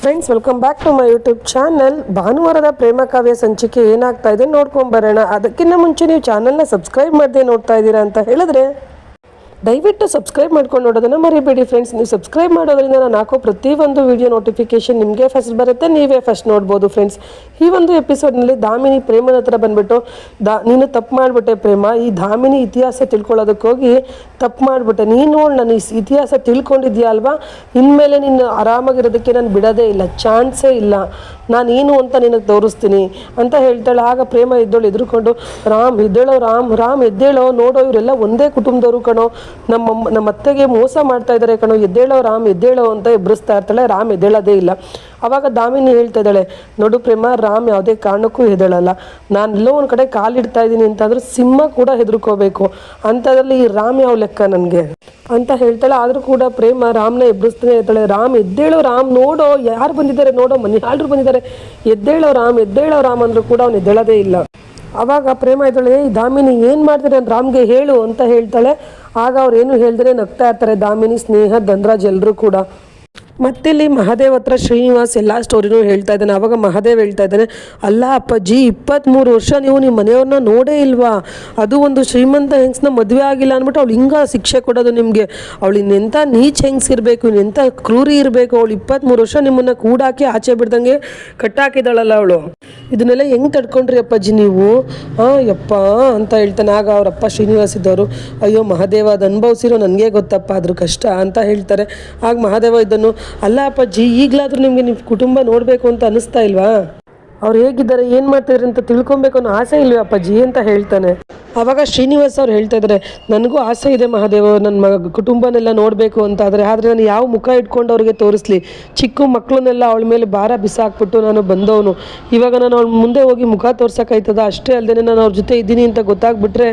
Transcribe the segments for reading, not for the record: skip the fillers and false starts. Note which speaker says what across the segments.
Speaker 1: Friends, welcome back to my YouTube channel. ಭಾನುವಾರದ ಪ್ರೇಮ ಕಾವ್ಯ ಸಂಚಿಕೆ ಏನಾಗ್ತಾ ಇದೆ ನೋಡ್ಕೊಂಬರೋಣ. ಅದಕ್ಕಿಂತ ಮುಂಚೆ ನೀವು ಚಾನಲ್ನ ಸಬ್ಸ್ಕ್ರೈಬ್ ಮಾಡದೆ ನೋಡ್ತಾ ಇದ್ದೀರಾ ಅಂತ ಹೇಳಿದ್ರೆ ದಯವಿಟ್ಟು ಸಬ್ಸ್ಕ್ರೈಬ್ ಮಾಡ್ಕೊಂಡು ನೋಡೋದನ್ನು ಮರಿಬೇಡಿ ಫ್ರೆಂಡ್ಸ್. ನೀವು ಸಬ್ಸ್ಕ್ರೈಬ್ ಮಾಡೋದ್ರಿಂದ ನಾನು ಹಾಕೋ ಪ್ರತಿಯೊಂದು ವಿಡಿಯೋ ನೋಟಿಫಿಕೇಶನ್ ನಿಮಗೆ ಫಸ್ಟ್ ಬರುತ್ತೆ, ನೀವೇ ಫಸ್ಟ್ ನೋಡ್ಬೋದು ಫ್ರೆಂಡ್ಸ್. ಈ ಒಂದು ಎಪಿಸೋಡ್ನಲ್ಲಿ ದಾಮಿನಿ ಪ್ರೇಮನ ಹತ್ರ ಬಂದ್ಬಿಟ್ಟು, ನೀನು ತಪ್ಪು ಮಾಡಿಬಿಟ್ಟೆ ಪ್ರೇಮ, ಈ ದಾಮಿನಿ ಇತಿಹಾಸ ತಿಳ್ಕೊಳ್ಳೋದಕ್ಕೆ ಹೋಗಿ ತಪ್ಪು ಮಾಡಿಬಿಟ್ಟೆ. ನೀನು ನನ್ನ ಇತಿಹಾಸ ತಿಳ್ಕೊಂಡಿದ್ಯಾ ಅಲ್ವಾ, ಇನ್ಮೇಲೆ ನಿನ್ನ ಆರಾಮಾಗಿರೋದಕ್ಕೆ ನಾನು ಬಿಡೋದೇ ಇಲ್ಲ, ಚಾನ್ಸೇ ಇಲ್ಲ, ನಾನೇನು ಅಂತ ನಿನಗೆ ತೋರಿಸ್ತೀನಿ ಅಂತ ಹೇಳ್ತಾಳೆ. ಆಗ ಪ್ರೇಮ ಎದ್ದೇಳು ಎದುರುಕೊಂಡು, ರಾಮ್ ಎದ್ದೇಳೋ, ರಾಮ್ ಎದ್ದೇಳೋ, ನೋಡೋ ಇವರೆಲ್ಲ ಒಂದೇ ಕುಟುಂಬದವರು ಕಣೋ, ನಮ್ಮ ಅತ್ತೆಗೆ ಮೋಸ ಮಾಡ್ತಾ ಇದ್ದಾರೆ ಕಣೋ, ಎದ್ದೇಳೋ ರಾಮ್ ಎದ್ದೇಳೋ ಅಂತ ಎಬ್ಬರಿಸ್ತಾ ಇರ್ತಾಳೆ. ರಾಮ್ ಎದ್ದೇಳೋದೇ ಇಲ್ಲ. ಆವಾಗ ದಾಮಿನಿ ಹೇಳ್ತಾ ಇದ್ದಾಳೆ, ನೋಡು ಪ್ರೇಮ, ರಾಮ್ ಯಾವುದೇ ಕಾರಣಕ್ಕೂ ಹೆದಳಲ್ಲ, ನಾನು ಎಲ್ಲೋ ಒಂದು ಕಡೆ ಕಾಲಿಡ್ತಾ ಇದ್ದೀನಿ ಅಂತಂದ್ರೆ ಸಿಂಹ ಕೂಡ ಹೆದರ್ಕೋಬೇಕು, ಅಂಥದ್ರಲ್ಲಿ ಈ ರಾಮ್ ಯಾವ ಲೆಕ್ಕ ನನಗೆ ಅಂತ ಹೇಳ್ತಾಳೆ. ಆದರೂ ಕೂಡ ಪ್ರೇಮ ರಾಮ್ನ ಎಬ್ಬರಿಸ್ತಾನೆ ಇರ್ತಾಳೆ. ರಾಮ್ ಎದ್ದೇಳೋ, ರಾಮ್ ನೋಡೋ ಯಾರು ಬಂದಿದ್ದಾರೆ ನೋಡೋ, ಮನೆಯಾಳರು ಬಂದಿದ್ದಾರೆ, ಎದ್ದೇಳೋ ರಾಮ್ ಅಂದರೂ ಕೂಡ ಅವನು ಎದ್ದೇಳೋದೇ ಇಲ್ಲ. ಆವಾಗ ಪ್ರೇಮ ಇದ್ದಾಳೆ, ಈ ದಾಮಿನಿ ಏನು ಮಾಡ್ತಾರೆ ಅಂತ ರಾಮ್ಗೆ ಹೇಳು ಅಂತ ಹೇಳ್ತಾಳೆ. ಆಗ ಅವ್ರು ಏನು ಹೇಳಿದ್ರೆ ನಗ್ತಾ ಇರ್ತಾರೆ ದಾಮಿನಿ, ಸ್ನೇಹ, ಧನರಾಜ್ ಎಲ್ಲರೂ ಕೂಡ. ಮತ್ತಿಲ್ಲಿ ಮಹಾದೇವ್ ಹತ್ರ ಶ್ರೀನಿವಾಸ್ ಎಲ್ಲ ಸ್ಟೋರಿನೂ ಹೇಳ್ತಾ ಇದ್ದಾನೆ. ಆವಾಗ ಮಹಾದೇವ್ ಹೇಳ್ತಾ ಇದ್ದಾನೆ, ಅಲ್ಲ ಅಪ್ಪಾಜಿ, 23 ವರ್ಷ ನೀವು ನಿಮ್ಮ ಮನೆಯವ್ರನ್ನ ನೋಡೇ ಇಲ್ವಾ, ಅದು ಒಂದು ಶ್ರೀಮಂತ ಹೆಂಗ್ಸ್ನ ಮದುವೆ ಆಗಿಲ್ಲ ಅಂದ್ಬಿಟ್ಟು ಅವಳು ಹಿಂಗ ಶಿಕ್ಷೆ ಕೊಡೋದು ನಿಮಗೆ, ಅವಳು ಇನ್ನೆಂಥ ನೀಚ್ ಹೆಂಗ್ಸಿರ್ಬೇಕು, ಇನ್ನೆಂಥ ಕ್ರೂರಿ ಇರಬೇಕು, ಅವಳು 23 ವರ್ಷ ನಿಮ್ಮನ್ನು ಕೂಡಾಕಿ ಆಚೆ ಬಿಡ್ದಂಗೆ ಕಟ್ಟಾಕಿದಾಳಲ್ಲ ಅವಳು, ಇದನ್ನೆಲ್ಲ ಹೆಂಗೆ ತಡ್ಕೊಂಡ್ರಿ ಅಪ್ಪಾಜಿ ನೀವು ಯಪ್ಪ ಅಂತ ಹೇಳ್ತಾನೆ. ಆಗ ಅವರಪ್ಪ ಶ್ರೀನಿವಾಸ್ ಇದ್ದವರು, ಅಯ್ಯೋ ಮಹಾದೇವ, ಅದು ಅನುಭವಿಸಿರೋ ನನಗೆ ಗೊತ್ತಪ್ಪ ಅದ್ರ ಕಷ್ಟ ಅಂತ ಹೇಳ್ತಾರೆ. ಆಗ ಮಹಾದೇವ ಇದನ್ನು, ಅಲ್ಲ ಅಪ್ಪಾಜಿ, ಈಗಲಾದರೂ ನಿಮಗೆ ನಿಮ್ಮ ಕುಟುಂಬ ನೋಡಬೇಕು ಅಂತ ಅನ್ನಿಸ್ತಾ ಇಲ್ವಾ, ಅವ್ರು ಹೇಗಿದ್ದಾರೆ ಏನು ಮಾಡ್ತಿದ್ದಾರೆ ಅಂತ ತಿಳ್ಕೊಬೇಕು ಅನ್ನೋ ಆಸೆ ಇಲ್ವೇ ಅಪ್ಪಾಜಿ ಅಂತ ಹೇಳ್ತಾನೆ. ಆವಾಗ ಶ್ರೀನಿವಾಸ್ ಅವ್ರು ಹೇಳ್ತಾ ಇದ್ದಾರೆ, ನನಗೂ ಆಸೆ ಇದೆ ಮಹಾದೇವ, ನನ್ನ ಕುಟುಂಬನೆಲ್ಲ ನೋಡಬೇಕು ಅಂತ. ಆದರೆ ನಾನು ಯಾವ ಮುಖ ಇಟ್ಕೊಂಡು ಅವ್ರಿಗೆ ತೋರಿಸ್ಲಿ, ಚಿಕ್ಕ ಮಕ್ಕಳನ್ನೆಲ್ಲ ಅವಳ ಮೇಲೆ ಭಾರ ಬಿಸಾಕ್ಬಿಟ್ಟು ನಾನು ಬಂದವನು, ಇವಾಗ ನಾನು ಅವಳ ಮುಂದೆ ಹೋಗಿ ಮುಖ ತೋರ್ಸೋಕ್ಕಾಯ್ತದ, ಅಷ್ಟೇ ಅಲ್ಲದೆ ನಾನು ಅವ್ರ ಜೊತೆ ಇದ್ದೀನಿ ಅಂತ ಗೊತ್ತಾಗ್ಬಿಟ್ರೆ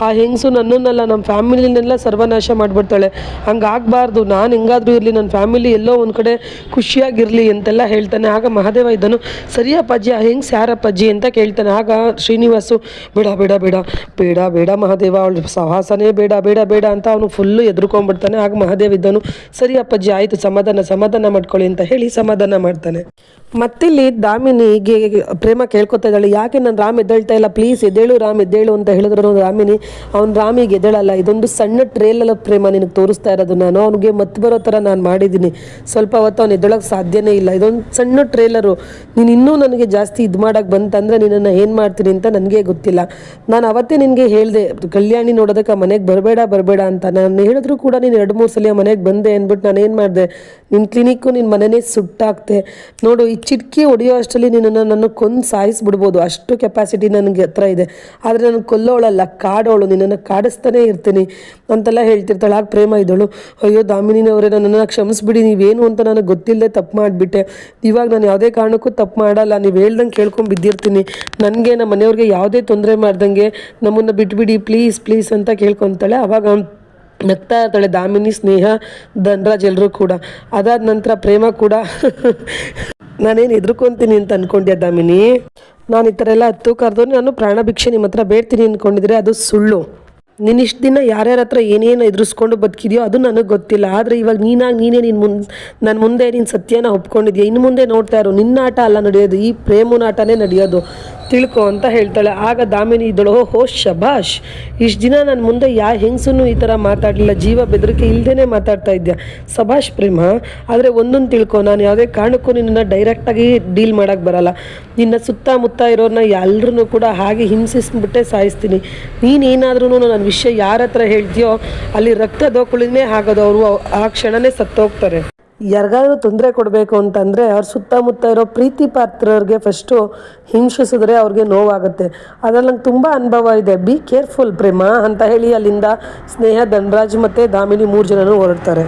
Speaker 1: ಆ ಹೆಂಗಸು ನನ್ನನ್ನೆಲ್ಲ ನಮ್ಮ ಫ್ಯಾಮಿಲಿನೆಲ್ಲ ಸರ್ವನಾಶ ಮಾಡಿಬಿಡ್ತಾಳೆ, ಹಂಗಾಗಬಾರ್ದು, ನಾನು ಹೆಂಗಾದರೂ ಇರಲಿ, ನನ್ನ ಫ್ಯಾಮಿಲಿ ಎಲ್ಲೋ ಒಂದು ಕಡೆ ಖುಷಿಯಾಗಿರಲಿ ಅಂತೆಲ್ಲ ಹೇಳ್ತಾನೆ. ಆಗ ಮಹಾದೇವ ಇದ್ದನು, ಸರಿ ಅಪ್ಪಾಜಿ, ಆ ಹೆಂಗ್ಸ್ ಯಾರಪ್ಪಾಜಿ ಅಂತ ಕೇಳ್ತಾನೆ. ಆಗ ಶ್ರೀನಿವಾಸು, ಬೇಡ ಬೇಡ ಬೇಡ ಬೇಡ ಬೇಡ ಮಹಾದೇವ, ಅವಳು ಸಹವಾಸನೇ ಬೇಡ ಬೇಡ ಬೇಡ ಅಂತ ಅವನು ಫುಲ್ಲು ಎದುರ್ಕೊಂಡ್ಬಿಡ್ತಾನೆ. ಆಗ ಮಹಾದೇವ್ ಇದ್ದನು, ಸರಿ ಅಪ್ಪಾಜಿ ಆಯಿತು, ಸಮಾಧಾನ ಮಾಡ್ಕೊಳ್ಳಿ ಅಂತ ಹೇಳಿ ಸಮಾಧಾನ ಮಾಡ್ತಾನೆ. ಮತ್ತಿಲ್ಲಿ ದಾಮಿನಿಗೆ ಪ್ರೇಮ ಕೇಳ್ಕೊತಾ ಇದ್ದಾಳೆ, ಯಾಕೆ ನಾನು ರಾಮ್ ಎದ್ದೇಳ್ತಾ ಇಲ್ಲ, ಪ್ಲೀಸ್ ಎದ್ದೇಳು ರಾಮ್ ಎದ್ದೇಳು ಅಂತ ಹೇಳಿದ್ರು ದಾಮಿನಿ. ರಾಮಿಗೆ ಎದ್ದೇಳಲ್ಲ, ಇದೊಂದು ಸಣ್ಣ ಟ್ರೇಲಲ್ಲ ಪ್ರೇಮ ನಿನಗೆ ತೋರಿಸ್ತಾ ಇರೋದು, ನಾನು ಅವನಿಗೆ ಮತ್ತೆ ಬರೋ ಥರ ನಾನು ಮಾಡಿದ್ದೀನಿ, ಸ್ವಲ್ಪ ಹೊತ್ತು ಅವ್ನು ಎದ್ದೇಳೋಕ್ಕೆ ಸಾಧ್ಯನೇ ಇಲ್ಲ, ಇದೊಂದು ಸಣ್ಣ ಟ್ರೇಲರು, ನೀನು ಇನ್ನೂ ನನಗೆ ಜಾಸ್ತಿ ಇದು ಮಾಡೋಕ್ಕೆ ಬಂತಂದರೆ ನಿನ್ನನ್ನು ಏನು ಮಾಡ್ತೀನಿ ಅಂತ ನನಗೆ ಗೊತ್ತಿಲ್ಲ. ನಾನು ಅವತ್ತೇ ನಿನಗೆ ಹೇಳಿದೆ ಕಲ್ಯಾಣಿ ನೋಡೋದಕ್ಕೆ ಮನೆಗೆ ಬರಬೇಡ ಅಂತ, ನಾನು ಹೇಳಿದ್ರು ಕೂಡ ನೀನು 2-3 ಸಲ ಮನೆಗೆ ಬಂದೆ ಅಂದ್ಬಿಟ್ಟು ನಾನು ಏನು ಮಾಡಿದೆ, ನಿನ್ನ ಕ್ಲಿನಿಕ್ಕು ನಿನ್ನ ಮನೆಯೇ ಸುಟ್ಟಾಕ್ತೆ ನೋಡು, ಈ ಚಿಟ್ಕಿ ಹೊಡೆಯೋ ಅಷ್ಟರಲ್ಲಿ ನಿನ್ನನ್ನು ಕೊಂದು ಸಾಯಿಸ್ಬಿಡ್ಬೋದು, ಅಷ್ಟು ಕೆಪಾಸಿಟಿ ನನಗೆ ಹತ್ರ ಇದೆ, ಆದರೆ ನನಗೆ ಕೊಲ್ಲೋಳಲ್ಲ, ಕಾಡೋಳು, ನಿನ್ನನ್ನು ಕಾಡಿಸ್ತಾನೆ ಇರ್ತೀನಿ ಅಂತೆಲ್ಲ ಹೇಳ್ತಿರ್ತಾಳೆ. ಆಗ ಪ್ರೇಮ ಇದ್ದಳು, ಅಯ್ಯೋ ದಾಮಿನಿನವರೇ, ನನ್ನನ್ನು ಕ್ಷಮಿಸ್ಬಿಡಿ, ನೀವೇನು ಅಂತ ನನಗೆ ಗೊತ್ತಿಲ್ಲದೆ ತಪ್ಪು ಮಾಡಿಬಿಟ್ಟೆ, ಇವಾಗ ನಾನು ಯಾವುದೇ ಕಾರಣಕ್ಕೂ ತಪ್ಪು ಮಾಡಲ್ಲ, ನೀವು ಹೇಳ್ದಂಗೆ ಕೇಳ್ಕೊಂಡು ಬಿದ್ದಿರ್ತೀನಿ, ನನಗೆ ನಮ್ಮ ಮನೆಯವ್ರಿಗೆ ಯಾವುದೇ ತೊಂದರೆ ಮಾಡ್ದಂಗೆ ನಮ್ಮನ್ನು ಬಿಟ್ಬಿಡಿ ಪ್ಲೀಸ್ ಅಂತ ಕೇಳ್ಕೊತಾಳೆ. ಆವಾಗ ನಗ್ತಾ ಇರ್ತಾಳೆ ದಾಮಿನಿ, ಸ್ನೇಹ, ಧನರಾಜ್ ಎಲ್ಲರೂ ಕೂಡ. ಅದಾದ ನಂತರ ಪ್ರೇಮ ಕೂಡ ನಾನೇನು ಹೆದರ್ಕೊತೀನಿ ಅಂತ ಅಂದ್ಕೊಂಡೆ ದಾಮಿನಿ, ನಾನು ಈ ಥರ ಎಲ್ಲ ಹತ್ತು ಕರೆದು ನಾನು ಪ್ರಾಣ ಭಿಕ್ಷೆ ನಿಮ್ಮ ಹತ್ರ ಬೇಡ್ತೀನಿ ಅಂದ್ಕೊಂಡಿದ್ರೆ ಅದು ಸುಳ್ಳು, ನೀನು ಇಷ್ಟು ದಿನ ಯಾರ್ಯಾರ ಹತ್ರ ಏನೇನು ಎದುರಿಸ್ಕೊಂಡು ಬದುಕಿದೆಯೋ ಅದು ನನಗೆ ಗೊತ್ತಿಲ್ಲ, ಆದರೆ ಇವಾಗ ನೀನೇ ನನ್ನ ಮುಂದೆ ನೀನು ಸತ್ಯನ ಒಪ್ಕೊಂಡಿದ್ಯಾ, ಇನ್ನು ಮುಂದೆ ನೋಡ್ತಾ ಇರೋ, ನಿನ್ನ ಆಟ ಅಲ್ಲ ನಡೆಯೋದು, ಈ ಪ್ರೇಮನ ಆಟನೇ ನಡೆಯೋದು, ತಿಳ್ಕೊ ಅಂತ ಹೇಳ್ತಾಳೆ. ಆಗ ದಾಮಿನಿ ಇದ್ದಳು, ಓಹೋ ಶಭಾಷ್, ಇಷ್ಟು ದಿನ ನನ್ನ ಮುಂದೆ ಹೆಂಗಸನ್ನು ಈ ಥರ ಮಾತಾಡಲಿಲ್ಲ, ಜೀವ ಬೆದರಿಕೆ ಇಲ್ಲದೇ ಮಾತಾಡ್ತಾ ಇದ್ದೆ, ಸಭಾಷ್ ಪ್ರೇಮ, ಆದರೆ ಒಂದೊಂದು ತಿಳ್ಕೊ, ನಾನು ಯಾವುದೇ ಕಾರಣಕ್ಕೂ ನಿನ್ನನ್ನು ಡೈರೆಕ್ಟಾಗಿ ಡೀಲ್ ಮಾಡೋಕ್ಕೆ ಬರಲ್ಲ, ನಿನ್ನ ಸುತ್ತಮುತ್ತ ಇರೋರನ್ನ ಎಲ್ಲರೂ ಕೂಡ ಹಾಗೆ ಹಿಂಸಿಸ್ಬಿಟ್ಟೆ ಸಾಯಿಸ್ತೀನಿ, ನೀನೇನಾದ್ರೂ ನನ್ನ ವಿಷಯ ಯಾರ ಹತ್ರ ಹೇಳ್ತೀಯೋ ಅಲ್ಲಿ ರಕ್ತದೋಕುಳಿನೇ ಆಗೋದು, ಅವರು ಆ ಕ್ಷಣನೇ ಸತ್ತೋಗ್ತಾರೆ. ಯಾರಿಗಾದ್ರೂ ತೊಂದರೆ ಕೊಡಬೇಕು ಅಂತಂದರೆ ಅವ್ರ ಸುತ್ತಮುತ್ತ ಇರೋ ಪ್ರೀತಿ ಪಾತ್ರರಿಗೆ ಫಸ್ಟು ಹಿಂಸಿಸಿದ್ರೆ ಅವ್ರಿಗೆ ನೋವಾಗುತ್ತೆ, ಅದ್ರಲ್ಲಿ ನಂಗೆ ತುಂಬ ಅನುಭವ ಇದೆ, ಬಿ ಕೇರ್ಫುಲ್ ಪ್ರೇಮ ಅಂತ ಹೇಳಿ ಅಲ್ಲಿಂದ ಸ್ನೇಹ, ಧನರಾಜ್ ಮತ್ತು ದಾಮಿನಿ 3 ಜನನೂ ಹೊರಡ್ತಾರೆ.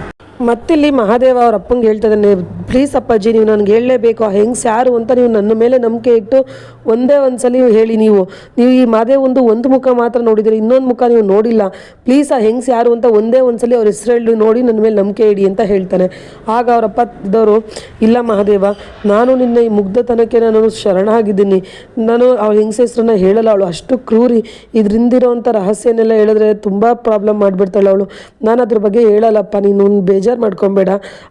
Speaker 1: ಮತ್ತಿಲ್ಲಿ ಮಹಾದೇವ ಅವ್ರ ಅಪ್ಪಂಗೆ ಹೇಳ್ತಾ ಇದ್ದಾನೆ, ಪ್ಲೀಸ್ ಅಪ್ಪಾಜಿ, ನೀವು ನನಗೆ ಹೇಳಲೇಬೇಕು, ಆ ಹೆಂಗ್ಸ್ ಯಾರು ಅಂತ ನೀವು ನನ್ನ ಮೇಲೆ ನಂಬಿಕೆ ಇಟ್ಟು ಒಂದೇ ಒಂದು ಸಲ ಹೇಳಿ, ನೀವು ಈ ಮಹಾದೇವ್ ಒಂದು ಮುಖ ಮಾತ್ರ ನೋಡಿದರೆ, ಇನ್ನೊಂದು ಮುಖ ನೀವು ನೋಡಿಲ್ಲ, ಪ್ಲೀಸ್ ಆ ಹೆಂಗ್ಸ್ ಯಾರು ಅಂತ ಒಂದೇ ಒಂದು ಸಲ ಅವ್ರ ಹೆಸರು ನೋಡಿ ನನ್ನ ಮೇಲೆ ನಂಬಿಕೆ ಇಡಿ ಅಂತ ಹೇಳ್ತಾನೆ. ಆಗ ಅವರಪ್ಪ ಇದ್ದವರು, ಇಲ್ಲ ಮಹಾದೇವ, ನಾನು ನಿನ್ನ ಈ ಮುಗ್ಧತನಕ್ಕೆ ನಾನು ಶರಣಾಗಿದ್ದೀನಿ, ನಾನು ಆ ಹೆಂಗ್ಸ್ ಹೆಸರನ್ನ ಹೇಳಲ್ಲ, ಅವಳು ಅಷ್ಟು ಕ್ರೂರಿ, ಇದರಿಂದಿರೋವಂಥ ರಹಸ್ಯನೆಲ್ಲ ಹೇಳಿದ್ರೆ ತುಂಬ ಪ್ರಾಬ್ಲಮ್ ಮಾಡಿಬಿಡ್ತಾಳೆ ಅವಳು, ನಾನು ಅದ್ರ ಬಗ್ಗೆ ಹೇಳಲ್ಲಪ್ಪ, ನೀನು ಬೇಜಾರು ಬೇಜಾರು ಮಾಡ್ಕೊಬೇಡ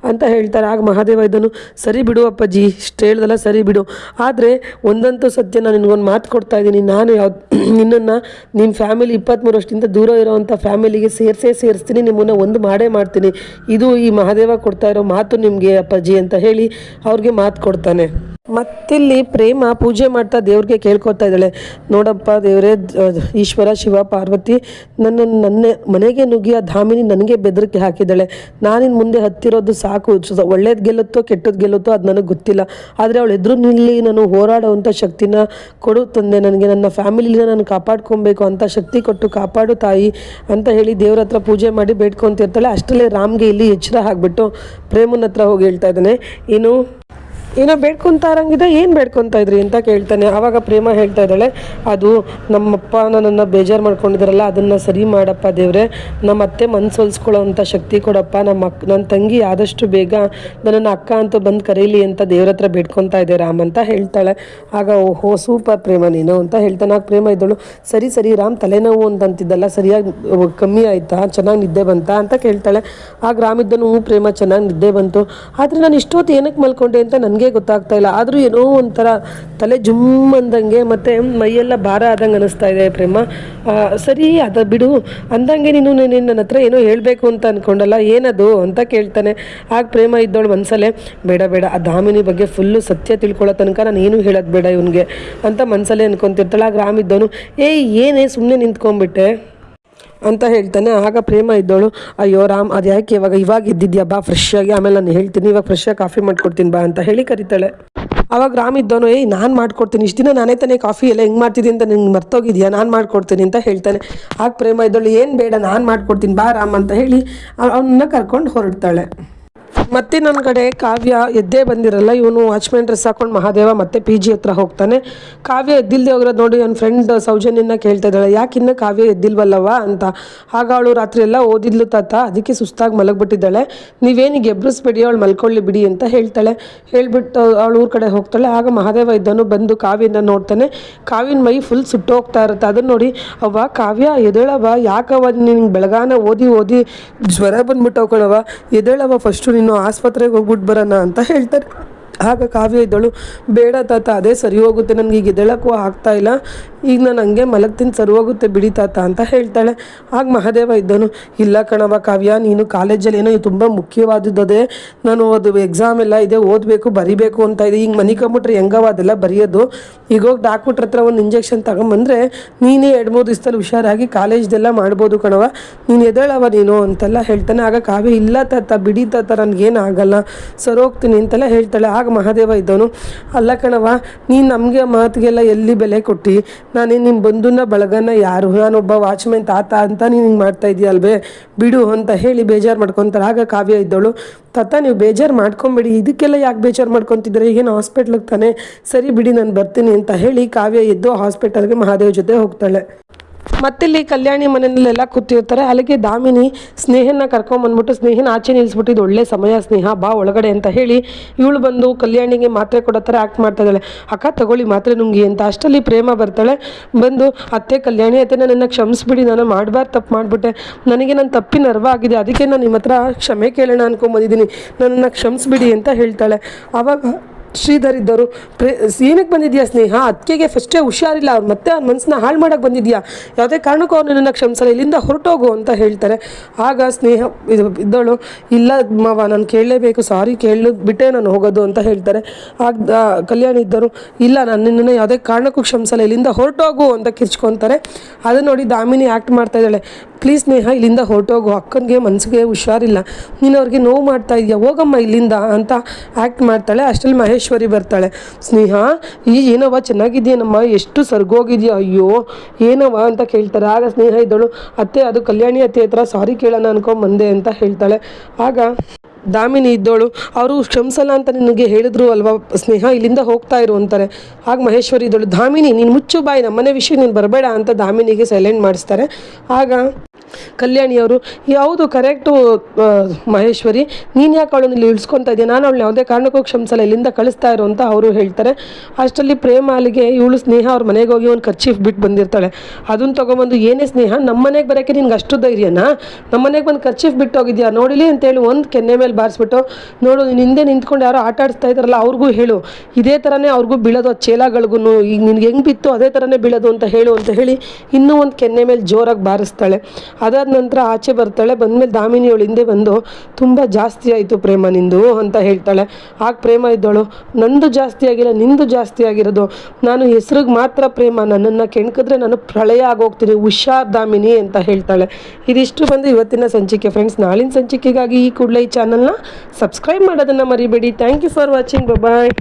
Speaker 1: ಅಂತ ಹೇಳ್ತಾರೆ. ಆಗ ಮಹಾದೇವ ಇದ್ದನು, ಸರಿ ಬಿಡು ಅಪ್ಪಾಜಿ, ಇಷ್ಟು ಹೇಳ್ದಲ್ಲ ಸರಿ ಬಿಡು, ಆದರೆ ಒಂದಂತೂ ಸತ್ಯ, ನಾನು ನಿನಗೊಂದು ಮಾತು ಕೊಡ್ತಾ ಇದ್ದೀನಿ, ನಾನು ನಿನ್ನನ್ನು ನಿಮ್ಮ ಫ್ಯಾಮಿಲಿ 23 ವರ್ಷದಿಂದ ದೂರ ಇರೋವಂಥ ಫ್ಯಾಮಿಲಿಗೆ ಸೇರಿಸ್ತೀನಿ, ನಿಮ್ಮನ್ನು ಒಂದು ಮಾಡೇ ಮಾಡ್ತೀನಿ, ಇದು ಈ ಮಹಾದೇವ ಕೊಡ್ತಾ ಇರೋ ಮಾತು ನಿಮಗೆ ಅಪ್ಪಾಜಿ ಅಂತ ಹೇಳಿ ಅವ್ರಿಗೆ ಮಾತು ಕೊಡ್ತಾನೆ. ಮತ್ತಿಲ್ಲಿ ಪ್ರೇಮ ಪೂಜೆ ಮಾಡ್ತಾ ದೇವ್ರಿಗೆ ಕೇಳ್ಕೊತಾ ಇದ್ದಾಳೆ, ನೋಡಪ್ಪ ದೇವರೇ, ಈಶ್ವರ ಶಿವ ಪಾರ್ವತಿ ನನ್ನ ಮನೆಗೆ ನುಗ್ಗಿಯ ಧಾಮಿನಿ ನನಗೆ ಬೆದರಿಕೆ ಹಾಕಿದ್ದಾಳೆ, ನಾನಿನ್ನು ಮುಂದೆ ಹತ್ತಿರೋದು ಸಾಕು, ಒಳ್ಳೇದು ಗೆಲ್ಲುತ್ತೋ ಕೆಟ್ಟದ್ದು ಗೆಲ್ಲುತ್ತೋ ಅದು ನನಗೆ ಗೊತ್ತಿಲ್ಲ, ಆದರೆ ಅವಳು ಎದುರು ನಿಲ್ಲಿ ನಾನು ಹೋರಾಡುವಂಥ ಶಕ್ತಿನ ಕೊಡು ತಂದೆ, ನನಗೆ ನನ್ನ ಫ್ಯಾಮಿಲಿನ ನಾನು ಕಾಪಾಡ್ಕೊಬೇಕು ಅಂತ ಶಕ್ತಿ ಕೊಟ್ಟು ಕಾಪಾಡು ತಾಯಿ ಅಂತ ಹೇಳಿ ದೇವ್ರ ಹತ್ರ ಪೂಜೆ ಮಾಡಿ ಬೇಡ್ಕೊತಿರ್ತಾಳೆ. ಅಷ್ಟರಲ್ಲೇ ರಾಮ್ಗೆ ಇಲ್ಲಿ ಎಚ್ಚರ ಆಗಿಬಿಟ್ಟು ಪ್ರೇಮನ ಹತ್ರ ಹೋಗಿ ಹೇಳ್ತಾ ಇದ್ದಾನೆ, ಏನೋ ಬೇಡ್ಕೊತಾ ಇರಂಗಿದೆ, ಏನು ಬೇಡ್ಕೊತಾ ಇದ್ರಿ ಅಂತ ಕೇಳ್ತಾನೆ. ಆವಾಗ ಪ್ರೇಮ ಹೇಳ್ತಾ ಇದ್ದಾಳೆ, ಅದು ನಮ್ಮಪ್ಪ ನನ್ನನ್ನು ಬೇಜಾರು ಮಾಡ್ಕೊಂಡಿದ್ದಾರಲ್ಲ, ಅದನ್ನು ಸರಿ ಮಾಡಪ್ಪ ದೇವ್ರೆ, ನಮ್ಮ ಅತ್ತೆ ಮನಸೊಲಿಸ್ಕೊಳ್ಳೋವಂಥ ಶಕ್ತಿ ಕೊಡಪ್ಪ, ನನ್ನ ತಂಗಿ ಆದಷ್ಟು ಬೇಗ ನನ್ನನ್ನು ಅಕ್ಕ ಅಂತ ಬಂದು ಕರೀಲಿ ಅಂತ ದೇವ್ರ ಹತ್ರ ಬೇಡ್ಕೊತಾ ಇದ್ದೆ ರಾಮ್ ಅಂತ ಹೇಳ್ತಾಳೆ. ಆಗ ಓಹೋ ಸೂಪರ್ ಪ್ರೇಮ ನೀನು ಅಂತ ಹೇಳ್ತಾನೆ. ಆಗ ಪ್ರೇಮ ಇದ್ದಳು, ಸರಿ ರಾಮ್ ತಲೆನೋವು ಅಂತಿದ್ದಲ್ಲ, ಸರಿಯಾಗಿ ಕಮ್ಮಿ ಆಯಿತಾ, ಚೆನ್ನಾಗಿ ನಿದ್ದೆ ಬಂತಾ ಅಂತ ಕೇಳ್ತಾಳೆ. ಆಗ ರಾಮ್ ಇದ್ದನು, ಪ್ರೇಮ ಚೆನ್ನಾಗಿ ನಿದ್ದೆ ಬಂತು, ಆದರೆ ನಾನು ಇಷ್ಟೊತ್ತು ಏನಕ್ಕೆ ಮಲ್ಕೊಂಡೆ ಅಂತ ನನಗೆ ಗೊತ್ತಾಗ್ತಾ ಇಲ್ಲ, ಆದರೂ ಏನೋ ಒಂಥರ ತಲೆ ಜುಮ್ ಅಂದಂಗೆ ಮತ್ತು ಮೈಯೆಲ್ಲ ಭಾರ ಆದಂಗೆ ಅನ್ನಿಸ್ತಾ ಇದೆ ಪ್ರೇಮ, ಸರಿ ಅದ ಬಿಡು ಅಂದಂಗೆ ನೀನು ನನ್ನ ಹತ್ರ ಏನೋ ಹೇಳಬೇಕು ಅಂತ ಅಂದ್ಕೊಂಡಲ್ಲ, ಏನದು ಅಂತ ಕೇಳ್ತಾನೆ. ಆಗ ಪ್ರೇಮ ಇದ್ದವಳು ಮನಸಲ್ಲೇ, ಬೇಡ ಆ ಧಾಮಿನಿ ಬಗ್ಗೆ ಫುಲ್ಲು ಸತ್ಯ ತಿಳ್ಕೊಳ್ಳೋ ತನಕ ನಾನು ಏನೂ ಹೇಳೋದು ಬೇಡ ಇವನಿಗೆ ಅಂತ ಮನಸಲ್ಲೇ ಅನ್ಕೊತಿರ್ತಾಳೆ. ಆಗ ರಾಮ್ ಇದ್ದವನು, ಏನೇ ಸುಮ್ಮನೆ ನಿಂತ್ಕೊಂಡ್ಬಿಟ್ಟೆ ಅಂತ ಹೇಳ್ತಾನೆ. ಆಗ ಪ್ರೇಮ ಇದ್ದವಳು, ಅಯ್ಯೋ ರಾಮ್, ಅದು ಯಾಕೆ ಇವಾಗ ಇದ್ದಿದ್ಯಾ, ಬಾ ಫ್ರೆಶ್ ಆಗಿ, ಆಮೇಲೆ ನಾನು ಹೇಳ್ತೀನಿ, ಇವಾಗ ಫ್ರೆಶ್ ಆಗಿ ಕಾಫಿ ಮಾಡ್ಕೊಡ್ತೀನಿ ಬಾ ಅಂತ ಹೇಳಿ ಕರಿತಾಳೆ. ಆವಾಗ ರಾಮ್ ಇದ್ದವನು, ನಾನು ಮಾಡ್ಕೊಡ್ತೀನಿ, ಇಷ್ಟು ದಿನ ನಾನೇ ತಾನೇ ಕಾಫಿ ಎಲ್ಲ ಹೆಂಗೆ ಮಾಡ್ತಿದ್ದೀನಿ ಅಂತ ನಿಂಗೆ ಮರ್ತೋಗಿದ್ಯಾ, ನಾನು ಮಾಡ್ಕೊಡ್ತೀನಿ ಅಂತ ಹೇಳ್ತಾನೆ. ಆಗ ಪ್ರೇಮ ಇದ್ದವಳು, ಏನು ಬೇಡ ನಾನು ಮಾಡ್ಕೊಡ್ತೀನಿ ಬಾ ರಾಮ್ ಅಂತ ಹೇಳಿ ಅವನನ್ನ ಕರ್ಕೊಂಡು ಹೊರಡ್ತಾಳೆ. ಮತ್ತೆ ನನ್ನ ಕಡೆ ಕಾವ್ಯ ಎದ್ದೇ ಬಂದಿರಲ್ಲ, ಇವನು ವಾಚ್ಮ್ಯಾನ್ ಡ್ರೆಸ್ ಹಾಕೊಂಡು ಮಹಾದೇವ ಮತ್ತೆ PG ಹತ್ರ ಹೋಗ್ತಾನೆ. ಕಾವ್ಯ ಎದ್ದಿಲ್ದೆ ಹೋಗಿರೋದು ನೋಡಿ ನನ್ನ ಫ್ರೆಂಡ್ ಸೌಜನ್ಯನ ಕೇಳ್ತಾ ಇದ್ದಾಳೆ, ಯಾಕೆ ಇನ್ನೂ ಕಾವ್ಯ ಎದ್ದಿಲ್ವಲ್ಲವ ಅಂತ. ಆಗ ಅವಳು ರಾತ್ರಿ ಎಲ್ಲ ಓದಿದ್ಲು ತಾತ, ಅದಕ್ಕೆ ಸುಸ್ತಾಗಿ ಮಲಗಿಬಿಟ್ಟಿದ್ದಾಳೆ, ನೀವೇನಿಗೆ ಎಬ್ರಿಸ್ಬೇಡಿ, ಅವಳು ಮಲ್ಕೊಳ್ಳಿ ಬಿಡಿ ಅಂತ ಹೇಳ್ತಾಳೆ. ಹೇಳ್ಬಿಟ್ಟು ಅವಳು ಊರ ಕಡೆ ಹೋಗ್ತಾಳೆ. ಆಗ ಮಹಾದೇವ ಇದ್ದನು ಬಂದು ಕಾವ್ಯನ ನೋಡ್ತಾನೆ. ಕಾವ್ಯನ ಮೈ ಫುಲ್ ಸುಟ್ಟೋಗ್ತಾ ಇರುತ್ತೆ. ಅದನ್ನು ನೋಡಿ, ಅವ್ವ ಕಾವ್ಯ ಎದೇಳವ, ಯಾಕವ ನಿನ್ಗೆ ಬೆಳಗಾನ ಓದಿ ಜ್ವರ ಬಂದ್ಬಿಟ್ಟು ಕಣವ, ಎದೇಳವ ಫಸ್ಟು ನೀನು ಆಸ್ಪತ್ರೆಗೆ ಹೋಗ್ಬಿಟ್ಟು ಬರೋಣ ಅಂತ ಹೇಳ್ತಾರೆ. ಆಗ ಕಾವ್ಯ ಇದ್ದಳು, ಬೇಡ ತಾತ, ಅದೇ ಸರಿ ಹೋಗುತ್ತೆ, ನನಗೆ ಈಗ ಎದ್ದೇಳಕ್ಕೂ ಆಗ್ತಾ ಇಲ್ಲ, ಈಗ ನಾನು ಹಂಗೆ ಮಲಗ್ತೀನಿ, ಸರಿ ಹೋಗುತ್ತೆ ಬಿಡಿ ತಾತ ಅಂತ ಹೇಳ್ತಾಳೆ. ಆಗ ಮಹಾದೇವ ಇದ್ದನು, ಇಲ್ಲ ಕಣವ ಕಾವ್ಯ, ನೀನು ಕಾಲೇಜಲ್ಲಿ ಏನೋ ತುಂಬ ಮುಖ್ಯವಾದದ್ದೇ, ನಾನು ಅದು ಎಕ್ಸಾಮ್ ಎಲ್ಲ ಇದೆ, ಓದಬೇಕು ಬರಿಬೇಕು ಅಂತ ಇದೆ, ಈಗ ಮನಿಕೊಂಬಿಟ್ರೆ ಹೆಂಗವ ಅದೆಲ್ಲ ಬರೆಯೋದು, ಈಗ ಹೋಗಿ ಡಾಕ್ಟ್ರ ಹತ್ರ ಒಂದು ಇಂಜೆಕ್ಷನ್ ತಗೊಂಬಂದರೆ ನೀನೇ 2-3 ದಿವಸದಲ್ಲಿ ಹುಷಾರಾಗಿ ಕಾಲೇಜ್ದೆಲ್ಲ ಮಾಡ್ಬೋದು ಕಣವ, ನೀನು ಎದ್ದೇಳವ ನೀನು ಅಂತೆಲ್ಲ ಹೇಳ್ತಾನೆ. ಆಗ ಕಾವ್ಯ, ಇಲ್ಲ ತಾತ ಬಿಡಿ ತಾತ, ನನಗೇನು ಆಗಲ್ಲ, ಸರಿ ಹೋಗ್ತೀನಿ ಅಂತೆಲ್ಲ ಹೇಳ್ತಾಳೆ. ಆಗ ಮಹಾದೇವ ಇದ್ದವನು, ಅಲ್ಲ ಕಣವ, ನೀನು ನಮಗೆ ಮಾತಿಗೆಲ್ಲ ಎಲ್ಲಿ ಬೆಲೆ ಕೊಟ್ಟು, ನಾನೇನು ನಿಮ್ಮ ಬಂಧುನ ಬಳಗನ ಯಾರು, ನಾನೊಬ್ಬ ವಾಚ್ಮ್ಯಾನ್ ತಾತ ಅಂತ ನೀನು ಹಿಂಗೆ ಮಾಡ್ತಾ ಇದೆಯಲ್ವೇ, ಬಿಡು ಅಂತ ಹೇಳಿ ಬೇಜಾರು ಮಾಡ್ಕೊತಾರೆ. ಆಗ ಕಾವ್ಯ ಇದ್ದವಳು, ತಾತ ನೀವು ಬೇಜಾರು ಮಾಡ್ಕೊಂಬಿಡಿ, ಇದಕ್ಕೆಲ್ಲ ಯಾಕೆ ಬೇಜಾರು ಮಾಡ್ಕೊತಿದ್ರೆ, ಈಗೇನು ಹಾಸ್ಪಿಟ್ಲಿಗೆ ತಾನೆ, ಸರಿ ಬಿಡಿ ನಾನು ಬರ್ತೀನಿ ಅಂತ ಹೇಳಿ ಕಾವ್ಯ ಎದ್ದು ಹಾಸ್ಪಿಟಲ್ಗೆ ಮಹಾದೇವ್ ಜೊತೆ ಹೋಗ್ತಾಳೆ. ಮತ್ತಿಲ್ಲಿ ಕಲ್ಯಾಣಿ ಮನೆಯಲ್ಲೆಲ್ಲ ಕೂತಿರ್ತಾರೆ. ಅಲ್ಲಿಗೆ ದಾಮಿನಿ ಸ್ನೇಹನ ಕರ್ಕೊಂಬಂದ್ಬಿಟ್ಟು ಸ್ನೇಹನ ಆಚೆ ನಿಲ್ಲಿಸ್ಬಿಟ್ಟು, ಇದು ಒಳ್ಳೆ ಸಮಯ ಸ್ನೇಹ, ಬಾ ಒಳಗಡೆ ಅಂತ ಹೇಳಿ ಇವಳು ಬಂದು ಕಲ್ಯಾಣಿಗೆ ಮಾತ್ರೆ ಕೊಡೋ ಥರ ಆ್ಯಕ್ಟ್ ಮಾಡ್ತಾ ಇದ್ದಾಳೆ. ಅಕ್ಕ ತಗೊಳ್ಳಿ ಮಾತ್ರೆ ನುಂಗಿ ಅಂತ. ಅಷ್ಟರಲ್ಲಿ ಪ್ರೇಮ ಬರ್ತಾಳೆ. ಬಂದು, ಅತ್ತೆ ಕಲ್ಯಾಣಿ ಅತ್ತೆ, ನನ್ನನ್ನು ಕ್ಷಮಿಸ್ಬಿಡಿ, ನಾನು ಮಾಡಬಾರ್ದು ತಪ್ಪು ಮಾಡಿಬಿಟ್ಟೆ, ನನಗೆ ನನ್ನ ತಪ್ಪಿನ ಅರ್ವ ಆಗಿದೆ, ಅದಕ್ಕೆ ನಾನು ನಿಮ್ಮ ಹತ್ರ ಕ್ಷಮೆ ಕೇಳೋಣ ಅನ್ಕೊಂಬಂದಿದ್ದೀನಿ, ನನ್ನನ್ನು ಕ್ಷಮಿಸ್ಬಿಡಿ ಅಂತ ಹೇಳ್ತಾಳೆ. ಆವಾಗ ಶ್ರೀಧರ್ ಇದ್ದರು, ಏನಕ್ಕೆ ಬಂದಿದ್ಯಾ ಸ್ನೇಹ, ಅದಕ್ಕೆ ಫಸ್ಟೇ ಹುಷಾರಿಲ್ಲ, ಅವ್ರು ಮತ್ತೆ ಅವ್ರ ಮನಸ್ಸನ್ನ ಹಾಳು ಮಾಡೋಕ್ಕೆ ಬಂದಿದ್ಯಾ, ಯಾವುದೇ ಕಾರಣಕ್ಕೂ ಅವ್ರು ನನ್ನನ್ನು ಕ್ಷಮಿಸಲ್ಲ, ಇಲ್ಲಿಂದ ಹೊರಟೋಗು ಅಂತ ಹೇಳ್ತಾರೆ. ಆಗ ಸ್ನೇಹ ಇದ್ದವಳು, ಇಲ್ಲ ಮಾವ ನಾನು ಕೇಳಲೇಬೇಕು, ಸಾರಿ ಕೇಳಿಬಿಟ್ಟೆ ನಾನು ಹೋಗೋದು ಅಂತ ಹೇಳ್ತಾರೆ. ಆಗ ಕಲ್ಯಾಣಿ ಇದ್ದರು, ಇಲ್ಲ ನಾನು ನಿನ್ನನ್ನು ಯಾವುದೇ ಕಾರಣಕ್ಕೂ ಕ್ಷಮಿಸಲ್ಲ, ಇಲ್ಲಿಂದ ಹೊರಟೋಗು ಅಂತ ಕಿರ್ಚ್ಕೊತಾರೆ. ಅದನ್ನು ನೋಡಿ ದಾಮಿನಿ ಆ್ಯಕ್ಟ್ ಮಾಡ್ತಾ ಇದ್ದಾಳೆ, ಪ್ಲೀಸ್ ಸ್ನೇಹ ಇಲ್ಲಿಂದ ಹೊರಟೋಗು, ಅಕ್ಕನಿಗೆ ಮನಸ್ಸಿಗೆ ಹುಷಾರಿಲ್ಲ, ನೀನು ಅವ್ರಿಗೆ ನೋವು ಮಾಡ್ತಾ ಇದೆಯಾ, ಹೋಗಮ್ಮ ಇಲ್ಲಿಂದ ಅಂತ ಆ್ಯಕ್ಟ್ ಮಾಡ್ತಾಳೆ. ಅಷ್ಟರಲ್ಲಿ ಮಹೇಶ್ವರಿ ಬರ್ತಾಳೆ. ಸ್ನೇಹ ಏನವ ಚೆನ್ನಾಗಿದೆಯೇನಮ್ಮ, ಎಷ್ಟು ಸರ್ಗೋಗಿದೆಯಾ, ಅಯ್ಯೋ ಏನವ ಅಂತ ಕೇಳ್ತಾರೆ. ಆಗ ಸ್ನೇಹ ಇದ್ದಳು, ಅತ್ತೆ ಅದು ಕಲ್ಯಾಣಿ ಅತ್ತೆ ಹತ್ರ ಸಾರಿ ಕೇಳೋಣ ಅನ್ಕೊಂಬಂದೆ ಅಂತ ಹೇಳ್ತಾಳೆ. ಆಗ ದಾಮಿನಿ ಇದ್ದೋಳು, ಅವರು ಕ್ಷಮಿಸಲ್ಲ ಅಂತ ನಿನಗೆ ಹೇಳಿದ್ರು ಅಲ್ವಾ ಸ್ನೇಹ, ಇಲ್ಲಿಂದ ಹೋಗ್ತಾ ಇರು ಅಂತಾರೆ. ಆಗ ಮಹೇಶ್ವರಿ ಇದ್ದೋಳು, ದಾಮಿನಿ ನೀನು ಮುಚ್ಚು ಬಾಯಿ, ನಮ್ಮನೆ ವಿಷಯ ನೀನು ಬರಬೇಡ ಅಂತ ದಾಮಿನಿಗೆ ಸೈಲೆಂಟ್ ಮಾಡಿಸ್ತಾರೆ. ಆಗ ಕಲ್ಯಾಣಿಯವರು ಯಾವುದು ಕರೆಕ್ಟು ಮಹೇಶ್ವರಿ, ನೀನು ಯಾಕೆ ಅವಳನ್ನು ಇಲ್ಲಿ ಇಳಿಸ್ಕೊತಾ ಇದೆಯಾ, ನಾನು ಅವಳು ಯಾವುದೇ ಕಾರಣಕ್ಕೂ ಕ್ಷಮಿಸಲ್ಲ, ಇಲ್ಲಿಂದ ಕಳಿಸ್ತಾ ಇರು ಅಂತ ಅವರು ಹೇಳ್ತಾರೆ. ಅಷ್ಟರಲ್ಲಿ ಪ್ರೇಮ ಅಲ್ಲಿಗೆ ಇವಳು ಸ್ನೇಹ ಅವ್ರ ಮನೆಗೆ ಹೋಗಿ ಒಂದು ಕರ್ಚೀಫ್ ಬಿಟ್ಟು ಬಂದಿರ್ತಾಳೆ. ಅದನ್ನು ತೊಗೊಂಬಂದು, ಏನೇ ಸ್ನೇಹ ನಮ್ಮ ಮನೆಗೆ ಬರೋಕ್ಕೆ ನಿನ್ಗೆ ಅಷ್ಟು ಧೈರ್ಯನಾ, ನಮ್ಮ ಮನೆಗೆ ಬಂದು ಕರ್ಚೀಫ್ ಬಿಟ್ಟು ಹೋಗಿದ್ಯಾ ನೋಡಿಲಿ ಅಂತೇಳಿ ಒಂದು ಕೆನ್ನೆ ಮೇಲೆ ಬಾರಿಸ್ಬಿಟ್ಟು, ನೋಡು ನೀನು ಹಿಂದೆ ನಿಂತ್ಕೊಂಡು ಯಾರೋ ಆಟ ಆಡಿಸ್ತಾ ಇದ್ದಾರಲ್ಲ ಅವ್ರಿಗೂ ಹೇಳು, ಇದೇ ಥರನೇ ಅವ್ರಿಗೂ ಬೀಳೋದು ಚೇಲಾಗಳಿಗೂ, ಈಗ ನಿನ್ಗೆ ಹೆಂಗೆ ಬಿತ್ತು ಅದೇ ಥರನೇ ಬೀಳೋದು ಅಂತ ಹೇಳು ಅಂತ ಹೇಳಿ ಇನ್ನೂ ಒಂದು ಕೆನ್ನೆ ಮೇಲೆ ಜೋರಾಗಿ ಬಾರಿಸ್ತಾಳೆ. ಅದಾದ ನಂತರ ಆಚೆ ಬರ್ತಾಳೆ. ಬಂದಮೇಲೆ ದಾಮಿನಿಯವಳು ಹಿಂದೆ ಬಂದು, ತುಂಬ ಜಾಸ್ತಿ ಆಯಿತು ಪ್ರೇಮ ನಿಂದು ಅಂತ ಹೇಳ್ತಾಳೆ. ಆಗ ಪ್ರೇಮ ಇದ್ದವಳು, ನಂದು ಜಾಸ್ತಿ ಆಗಿಲ್ಲ, ನಿಂದು ಜಾಸ್ತಿ ಆಗಿರೋದು, ನಾನು ಹೆಸ್ರಿಗೆ ಮಾತ್ರ ಪ್ರೇಮ, ನನ್ನನ್ನು ಕೆಣ್ಕಿದ್ರೆ ನಾನು ಪ್ರಳಯ ಆಗೋಗ್ತೀನಿ, ಹುಷಾರ್ ದಾಮಿನಿ ಅಂತ ಹೇಳ್ತಾಳೆ. ಇದಿಷ್ಟು ಬಂದು ಇವತ್ತಿನ ಸಂಚಿಕೆ ಫ್ರೆಂಡ್ಸ್. ನಾಳಿನ ಸಂಚಿಕೆಗಾಗಿ ಈ ಕೂಡಲೇ ಈ ಚಾನಲ್ನ ಸಬ್ಸ್ಕ್ರೈಬ್ ಮಾಡೋದನ್ನು ಮರಿಬೇಡಿ. Thank you for watching. Bye.